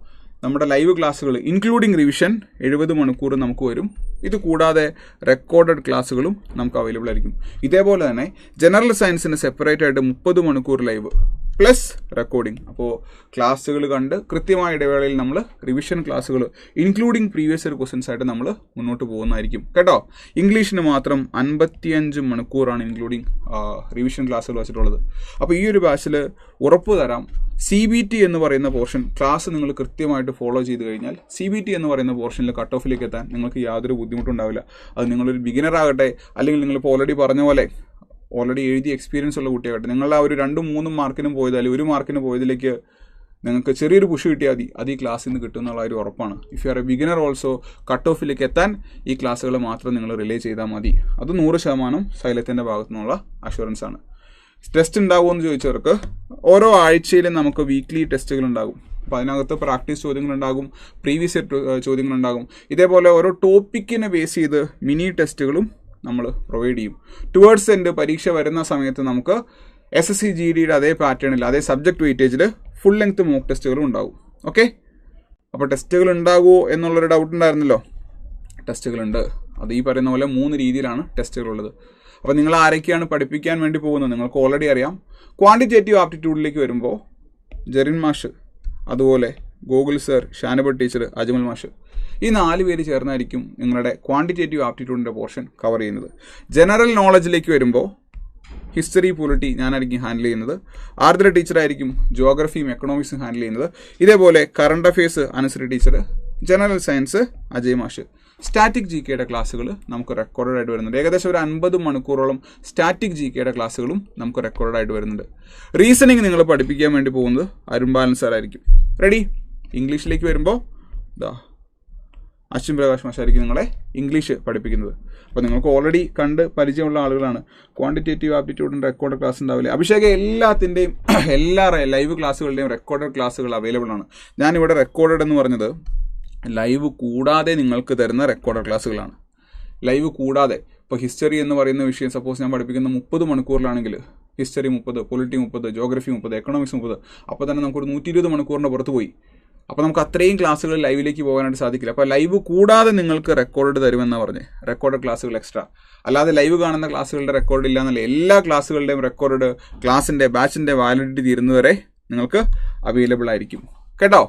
നമ്മുടെ ലൈവ് ക്ലാസ്സുകൾ ഇൻക്ലൂഡിങ് റിവിഷൻ 70 മണിക്കൂർ നമുക്ക് വരും. ഇത് കൂടാതെ റെക്കോർഡഡ് ക്ലാസ്സുകളും നമുക്ക് അവൈലബിൾ ആയിരിക്കും. ഇതേപോലെ തന്നെ ജനറൽ സയൻസിന് സെപ്പറേറ്റ് ആയിട്ട് 30 മണിക്കൂർ ലൈവ് പ്ലസ് റെക്കോർഡിംഗ്. അപ്പോൾ ക്ലാസ്സുകൾ കണ്ട് കൃത്യമായ ഇടവേളയിൽ നമ്മൾ റിവിഷൻ ക്ലാസ്സുകൾ ഇൻക്ലൂഡിങ് പ്രീവിയസ് ഇയർ ക്വസ്റ്റൻസ് ആയിട്ട് നമ്മൾ മുന്നോട്ട് പോകുന്നതായിരിക്കും കേട്ടോ. ഇംഗ്ലീഷിന് മാത്രം 55 മണിക്കൂറാണ് ഇൻക്ലൂഡിങ് റിവിഷൻ ക്ലാസ്സുകൾ വെച്ചിട്ടുള്ളത്. അപ്പോൾ ഈ ഒരു ബാച്ചിൽ ഉറപ്പ് തരാം, CBT എന്ന് പറയുന്ന പോർഷൻ ക്ലാസ് നിങ്ങൾ കൃത്യമായിട്ട് ഫോളോ ചെയ്ത് കഴിഞ്ഞാൽ CBT എന്ന് പറയുന്ന പോർഷനിൽ കട്ട് ഓഫിലേക്ക് എത്താൻ നിങ്ങൾക്ക് യാതൊരു ബുദ്ധിമുട്ടുണ്ടാവില്ല. അത് നിങ്ങളൊരു ബിഗിനർ ആകട്ടെ, അല്ലെങ്കിൽ നിങ്ങളിപ്പോൾ ഓൾറെഡി എഴുതി എക്സ്പീരിയൻസ് ഉള്ള കുട്ടിയാകട്ടെ, നിങ്ങളുടെ ആ ഒരു 2-3 മാർക്കിനും പോയത്, അല്ലെങ്കിൽ 1 മാർക്കിന് പോയതിലേക്ക് നിങ്ങൾക്ക് ചെറിയൊരു പുഷ് കിട്ടിയാൽ മതി, അത് ഈ ക്ലാസ്സിൽ നിന്ന് കിട്ടും എന്നുള്ള ഒരു ഉറപ്പാണ്. If you are a beginner also, cut ഓഫിലേക്ക് എത്താൻ ഈ ക്ലാസ്സുകൾ മാത്രം നിങ്ങൾ റിലേ ചെയ്താൽ മതി. അത് 100% സൈലത്തിൻ്റെ ഭാഗത്തു നിന്നുള്ള അഷുറൻസ് ആണ്. ടെസ്റ്റ് ഉണ്ടാവുമെന്ന് ചോദിച്ചവർക്ക്, ഓരോ ആഴ്ചയിലും നമുക്ക് വീക്ക്ലി ടെസ്റ്റുകൾ ഉണ്ടാകും. അപ്പോൾ അതിനകത്ത് പ്രാക്ടീസ് ചോദ്യങ്ങളുണ്ടാകും, പ്രീവിയസ് ഇയർ ചോദ്യങ്ങളുണ്ടാകും. ഇതേപോലെ ഓരോ ടോപ്പിക്കിനെ ബേസ് ചെയ്ത് മിനി ടെസ്റ്റുകളും നമ്മൾ പ്രൊവൈഡ് ചെയ്യും. ടുവേർഡ്സ് എൻഡ് പരീക്ഷ വരുന്ന സമയത്ത് നമുക്ക് SSC GDയുടെ അതേ പാറ്റേണിൽ, അതേ സബ്ജക്ട് വെയിറ്റേജിൽ ഫുൾ ലെങ്ത് മോക്ക് ടെസ്റ്റുകളും ഉണ്ടാകും. ഓക്കെ, അപ്പോൾ ടെസ്റ്റുകൾ ഉണ്ടാകുമോ എന്നുള്ളൊരു ഡൗട്ട് ഉണ്ടായിരുന്നല്ലോ. ടെസ്റ്റുകളുണ്ട്. അത് ഈ പറയുന്ന പോലെ 3 രീതിയിലാണ് ടെസ്റ്റുകളുള്ളത്. അപ്പോൾ നിങ്ങൾ ആരൊക്കെയാണ് പഠിപ്പിക്കാൻ വേണ്ടി പോകുന്നത് നിങ്ങൾക്ക് ഓൾറെഡി അറിയാം. ക്വാണ്ടിറ്റേറ്റീവ് ആപ്റ്റിറ്റ്യൂഡിലേക്ക് വരുമ്പോൾ ജെറിൻ മാഷ്, അതുപോലെ ഗോകുൽ സർ, ഷാനബ ടീച്ചർ, അജ്മൽ മാഷ്, ഈ 4 പേര് ചേർന്നായിരിക്കും നിങ്ങളുടെ ക്വാണ്ടിറ്റേറ്റീവ് ആപ്റ്റിറ്റ്യൂഡിൻ്റെ പോർഷൻ കവർ ചെയ്യുന്നത്. ജനറൽ നോളജിലേക്ക് വരുമ്പോൾ ഹിസ്റ്ററി, പൊളിറ്റി ഞാനായിരിക്കും ഹാൻഡിൽ ചെയ്യുന്നത്. ആർദ്ര ടീച്ചറായിരിക്കും ജോഗ്രഫിയും എക്കണോമിക്സും ഹാൻഡിൽ ചെയ്യുന്നത്. ഇതേപോലെ കറണ്ട് അഫയേഴ്സ് അനുസരി ടീച്ചർ, ജനറൽ സയൻസ് അജയ് മാഷ്. സ്റ്റാറ്റിക് ജി കെയുടെ ക്ലാസ്സുകൾ നമുക്ക് റെക്കോർഡഡ് ആയിട്ട് വരുന്നുണ്ട്. ഏകദേശം ഒരു 50 മണിക്കൂറോളം സ്റ്റാറ്റിക് ജി കെയുടെ ക്ലാസ്സുകളും നമുക്ക് റെക്കോർഡഡ് ആയിട്ട് വരുന്നുണ്ട്. റീസണിങ് നിങ്ങൾ പഠിപ്പിക്കാൻ വേണ്ടി പോകുന്നത് അരുൺബാലൻ സാറായിരിക്കും. റെഡി? ഇംഗ്ലീഷിലേക്ക് വരുമ്പോൾ അശ്വിൻ പ്രകാശ് മാഷായിരിക്കും നിങ്ങളെ ഇംഗ്ലീഷ് പഠിപ്പിക്കുന്നത്. അപ്പോൾ നിങ്ങൾക്ക് ഓൾറെഡി കണ്ട് പരിചയമുള്ള ആളുകളാണ്. ക്വാണ്ടിറ്റേറ്റീവ് ആപ്റ്റിറ്റ്യൂഡിൻ്റെ റെക്കോർഡ് ക്ലാസ് ഉണ്ടാവില്ലേ അഭിഷേക്? എല്ലാത്തിൻ്റെയും എല്ലാ ലൈവ് ക്ലാസ്സുകളുടെയും റെക്കോർഡഡ് ക്ലാസ്സുകൾ അവൈലബിൾ ആണ്. ഞാനിവിടെ റെക്കോർഡഡ് എന്ന് പറഞ്ഞത് ലൈവ് കൂടാതെ നിങ്ങൾക്ക് തരുന്ന റെക്കോർഡഡ് ക്ലാസ്സുകളാണ്. ലൈവ് കൂടാതെ ഇപ്പോൾ ഹിസ്റ്ററി എന്ന് പറയുന്ന വിഷയം സപ്പോസ് ഞാൻ പഠിപ്പിക്കുന്ന 30 മണിക്കൂറിലാണെങ്കിൽ ഹിസ്റ്ററി 30, പൊളിറ്റി 30, ജോഗ്രഫി 30, എക്കണോമിക്സ് 30, അപ്പോൾ തന്നെ നമുക്കൊരു 120 മണിക്കൂറിൻ്റെ പുറത്ത് പോയി. അപ്പോൾ നമുക്ക് അത്രയും ക്ലാസ്സുകൾ ലൈവിലേക്ക് പോകാനായിട്ട് സാധിക്കില്ല. അപ്പോൾ ലൈവ് കൂടാതെ നിങ്ങൾക്ക് റെക്കോർഡ് തരുമെന്നാണ് പറഞ്ഞ്, റെക്കോർഡ് ക്ലാസ്സുകൾ എക്സ്ട്രാ. അല്ലാതെ ലൈവ് കാണുന്ന ക്ലാസ്സുകളുടെ റെക്കോർഡ് ഇല്ല എന്നല്ല, എല്ലാ ക്ലാസ്സുകളുടെയും റെക്കോർഡ് ക്ലാസ്സിൻ്റെ ബാച്ചിൻ്റെ വാലിഡിറ്റി തീരുന്നവരെ നിങ്ങൾക്ക് അവൈലബിൾ ആയിരിക്കും. കേട്ടോ?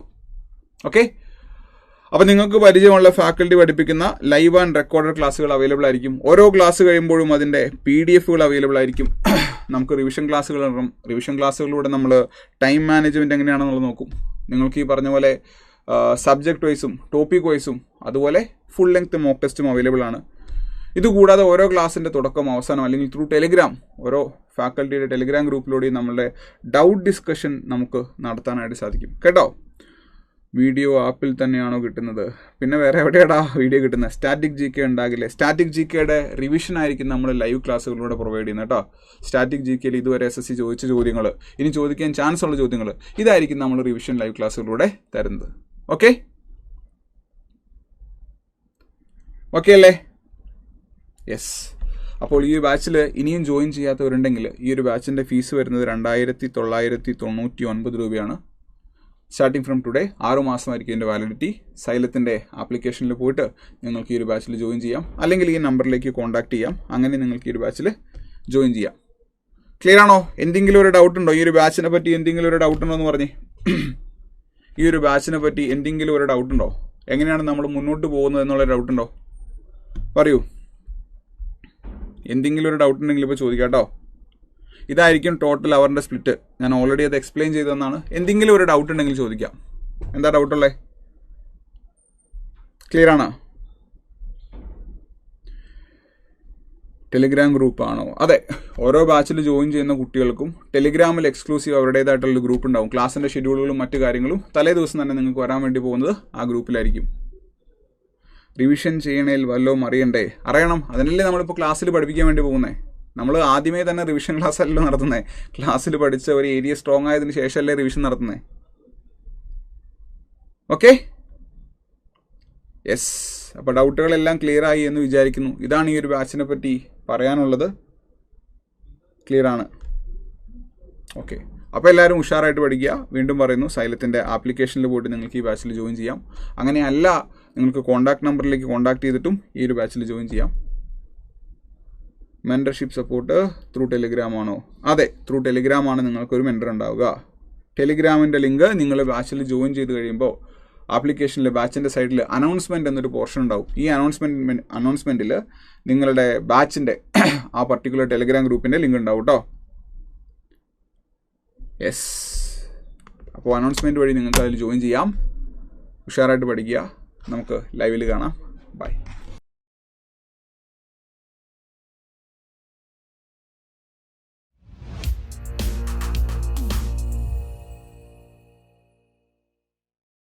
ഓക്കെ. അപ്പോൾ നിങ്ങൾക്ക് പരിചയമുള്ള ഫാക്കൽറ്റി പഠിപ്പിക്കുന്ന ലൈവ് ആൻഡ് റെക്കോർഡഡ് ക്ലാസ്സുകൾ അവൈലബിൾ ആയിരിക്കും. ഓരോ ക്ലാസ് കഴിയുമ്പോഴും അതിൻ്റെ PDF അവൈലബിൾ ആയിരിക്കും. നമുക്ക് റിവിഷൻ ക്ലാസ്സുകൾ ഇറങ്ങും. റിവിഷൻ ക്ലാസ്സുകളിലൂടെ നമ്മൾ ടൈം മാനേജ്മെൻറ്റ് എങ്ങനെയാണെന്നുള്ളത് നോക്കും. നിങ്ങൾക്ക് ഈ പറഞ്ഞ പോലെ സബ്ജക്റ്റ് വൈസും ടോപ്പിക് വൈസും അതുപോലെ ഫുൾ ലെങ്ത് മോക്ക് ടെസ്റ്റും അവൈലബിൾ ആണ്. ഇതുകൂടാതെ ഓരോ ക്ലാസ്സിൻ്റെ തുടക്കം അവസാനം അല്ലെങ്കിൽ ത്രൂ ടെലിഗ്രാം, ഓരോ ഫാക്കൽറ്റിയുടെ ടെലിഗ്രാം ഗ്രൂപ്പിലൂടെ നമ്മളുടെ ഡൗട്ട് ഡിസ്കഷൻ നമുക്ക് നടത്താനായിട്ട് സാധിക്കും. കേട്ടോ? വീഡിയോ ആപ്പിൽ തന്നെയാണോ കിട്ടുന്നത്? പിന്നെ വേറെ എവിടെയാടാ വീഡിയോ കിട്ടുന്നത്? സ്റ്റാറ്റിക് ജി കെ ഉണ്ടാകില്ലേ? സ്റ്റാറ്റിക് ജി കെയുടെ റിവിഷൻ ആയിരിക്കും നമ്മൾ ലൈവ് ക്ലാസ്സുകളിലൂടെ പ്രൊവൈഡ് ചെയ്യുന്നത് കേട്ടോ. സ്റ്റാറ്റിക് ജി കെയിൽ ഇതുവരെ SSC ചോദിച്ച ചോദ്യങ്ങൾ, ഇനി ചോദിക്കാൻ ചാൻസ് ഉള്ള ചോദ്യങ്ങൾ, ഇതായിരിക്കും നമ്മൾ റിവിഷൻ ലൈവ് ക്ലാസ്സുകളിലൂടെ തരുന്നത്. ഓക്കെ അല്ലേ? യെസ്. അപ്പോൾ ഈ ബാച്ചിൽ ഇനിയും ജോയിൻ ചെയ്യാത്തവരുണ്ടെങ്കിൽ ഈ ഒരു ബാച്ചിൻ്റെ ഫീസ് വരുന്നത് 2999 രൂപയാണ്. സ്റ്റാർട്ടിങ് ഫ്രം ടുഡേ 6 മാസമായിരിക്കും ഇതിൻ്റെ വാലിഡിറ്റി. സൈലത്തിൻ്റെ ആപ്ലിക്കേഷനിൽ പോയിട്ട് നിങ്ങൾക്ക് ഈ ഒരു ബാച്ചിൽ ജോയിൻ ചെയ്യാം, അല്ലെങ്കിൽ ഈ നമ്പറിലേക്ക് കോൺടാക്ട് ചെയ്യാം. അങ്ങനെ നിങ്ങൾക്ക് ഈ ഒരു ബാച്ചിൽ ജോയിൻ ചെയ്യാം. ക്ലിയർ ആണോ? എന്തെങ്കിലും ഒരു ഡൗട്ട് ഉണ്ടോ? ഈ ഒരു ബാച്ചിനെ പറ്റി എന്തെങ്കിലും ഒരു ഡൗട്ട് ഉണ്ടോ എന്ന് പറഞ്ഞേ. ഈ ഒരു ബാച്ചിനെ പറ്റി എന്തെങ്കിലും ഒരു ഡൗട്ട് ഉണ്ടോ? എങ്ങനെയാണ് നമ്മൾ മുന്നോട്ട് പോകുന്നത് എന്നുള്ള ഡൗട്ട് ഉണ്ടോ? പറയൂ. എന്തെങ്കിലും ഒരു ഡൗട്ട് ഉണ്ടെങ്കിൽ ഇപ്പോൾ ചോദിക്കാം കേട്ടോ. ഇതായിരിക്കും ടോട്ടൽ അവറിൻ്റെ സ്പ്ലിറ്റ്. ഞാൻ ഓൾറെഡി അത് എക്സ്പ്ലെയിൻ ചെയ്തതെന്നാണ്. എന്തെങ്കിലും ഒരു ഡൗട്ട് ഉണ്ടെങ്കിൽ ചോദിക്കാം. എന്താ ഡൗട്ടുള്ളേ? ക്ലിയർ ആണോ? ടെലിഗ്രാം ഗ്രൂപ്പാണോ? അതെ, ഓരോ ബാച്ചിൽ ജോയിൻ ചെയ്യുന്ന കുട്ടികൾക്കും ടെലിഗ്രാമിൽ എക്സ്ക്ലൂസീവ് അവരുടേതായിട്ടുള്ള ഗ്രൂപ്പ് ഉണ്ടാവും. ക്ലാസ്സിൻ്റെ ഷെഡ്യൂളുകളും മറ്റു കാര്യങ്ങളും തലേ ദിവസം തന്നെ നിങ്ങൾക്ക് വരാൻ വേണ്ടി പോകുന്നത് ആ ഗ്രൂപ്പിലായിരിക്കും. റിവിഷൻ ചെയ്യണേൽ വല്ലതും അറിയണ്ടേ? അറിയണം. അതിനല്ലേ നമ്മളിപ്പോൾ ക്ലാസ്സിൽ പഠിപ്പിക്കാൻ വേണ്ടി പോകുന്നത്. നമ്മൾ ആദ്യമേ തന്നെ റിവിഷൻ ക്ലാസ് അല്ലല്ലോ നടത്തുന്നത്. ക്ലാസ്സിൽ പഠിച്ച ഒരു ഏരിയ സ്ട്രോങ് ആയതിനു ശേഷമല്ലേ റിവിഷൻ നടത്തുന്നത്. ഓക്കെ? യെസ്. അപ്പോൾ ഡൗട്ടുകളെല്ലാം ക്ലിയർ ആയി എന്ന് വിചാരിക്കുന്നു. ഇതാണ് ഈ ഒരു ബാച്ചിനെ പറ്റി പറയാനുള്ളത്. ക്ലിയർ ആണ്? ഓക്കെ. അപ്പോൾ എല്ലാവരും ഉഷാറായിട്ട് പഠിക്കുക. വീണ്ടും പറയുന്നു, സൈലത്തിൻ്റെ ആപ്ലിക്കേഷനിൽ പോയിട്ട് നിങ്ങൾക്ക് ഈ ബാച്ചിൽ ജോയിൻ ചെയ്യാം. അങ്ങനെയല്ല നിങ്ങൾക്ക് കോൺടാക്ട് നമ്പറിലേക്ക് കോൺടാക്ട് ചെയ്തിട്ടും ഈ ഒരു ബാച്ചിൽ ജോയിൻ ചെയ്യാം. മെൻറ്റർഷിപ്പ് സപ്പോർട്ട് ത്രൂ ടെലിഗ്രാം ആണോ? അതെ, ത്രൂ ടെലിഗ്രാം ആണ് നിങ്ങൾക്കൊരു മെൻറ്റർ ഉണ്ടാവുക. ടെലിഗ്രാമിൻ്റെ ലിങ്ക് നിങ്ങൾ ബാച്ചിൽ ജോയിൻ ചെയ്ത് കഴിയുമ്പോൾ ആപ്ലിക്കേഷനിൽ ബാച്ചിൻ്റെ സൈഡിൽ അനൗൺസ്മെൻറ്റ് എന്നൊരു പോർഷൻ ഉണ്ടാവും. ഈ അനൗൺസ്മെൻറ്റിൽ നിങ്ങളുടെ ബാച്ചിൻ്റെ ആ പർട്ടിക്കുലർ ടെലിഗ്രാം ഗ്രൂപ്പിൻ്റെ ലിങ്ക് ഉണ്ടാവും കേട്ടോ. യെസ്. അപ്പോൾ അനൗൺസ്മെൻറ്റ് വഴി നിങ്ങൾക്ക് അതിൽ ജോയിൻ ചെയ്യാം. ഉഷാറായിട്ട് പഠിക്കുക. നമുക്ക് ലൈവിൽ കാണാം. ബൈ.